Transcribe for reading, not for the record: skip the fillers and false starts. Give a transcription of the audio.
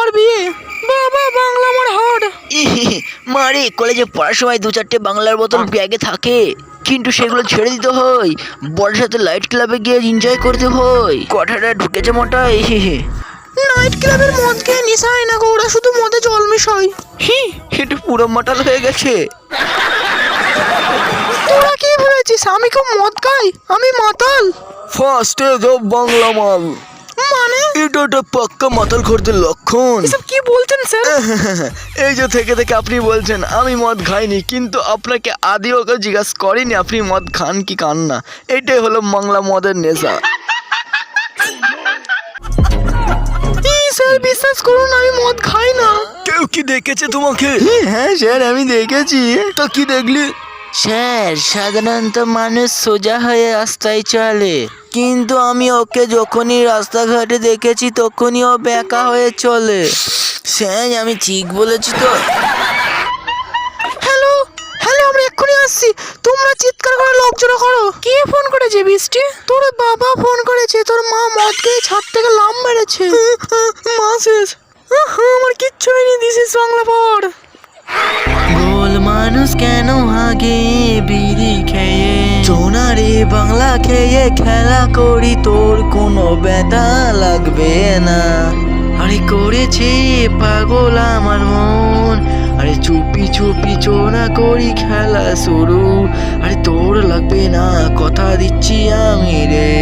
আবার বিয়ে। বাবা বাংলা আমার হার্ড। মারে কলেজে পড়ার সময় 2-4টে বাংলার বোতল ব্যাগে থাকে, কিন্তু সেগুলো ছেড়ে দিতে হয়। বড়ের সাথে লাইট ক্লাবে গিয়ে এনজয় করতে হয়। কথাটা ঢুকেছে মোটাই। নাইট ক্লাবের মদ খেয়ে নেশা হয় না গো, ওরা শুধু মদে জল মেশায়। এটা পুরো মাতাল হয়ে গেছে। তোরা কি ভেবেছিস আমি খুব মদ খাই? আমি মাতাল। ফার্স্ট স্টেজ অফ বাংলা মাল। মানে এটা একটা পাক্কা মাতাল খোরদের লক্ষণ। এসব কি বলছেন স্যার? এই যে থেকে থেকে আপনি বলছেন আমি মদ খাইনি, কিন্তু আপনাকে আদিও কেউ জিজ্ঞাসা করেনি আপনি মদ খান কি খান না। এটাই হলো বাংলা মদের নেশা। স্যার বিশ্বাস করুন আমি মদ খাই না। কেউ কি দেখেছে তোমাকে? হ্যাঁ স্যার আমি দেখেছি। তা কি দেখলি? স্যার সাধারণত মানুষ সোজা হয়ে রাস্তায় চলে, কিন্তু আমি ওকে যখনই রাস্তাঘাটে দেখেছি তখনই ও বেঁকা হয়ে চলে। স্যার আমি ঠিক বলেছি তো? হ্যালো হ্যালো, আমরা এক্ষুনি আসছি। তোমরা চিৎকার করে লোক জড়ো করো। কে ফোন করেছে বৃষ্টি? তোর বাবা ফোন করেছে। তোর মা মদ খেয়ে ছাদ থেকে লাম মেরেছে। মা শেষ। আমার কিচ্ছু হয়নি। দিস ইজ বাংলা পাওয়ার। গোল মানুষ কেন হাগে বিড়ি খেয়ে, সোনারে বাংলা খেয়ে খেলা করি তোর কোনো ব্যথা লাগবে না। আরে করেছে পাগল আমার মন, আরে চুপি চুপি চোরা করি খেলা শুরু। আরে তোর লাগবে না কথা দিচ্ছি আমি রে।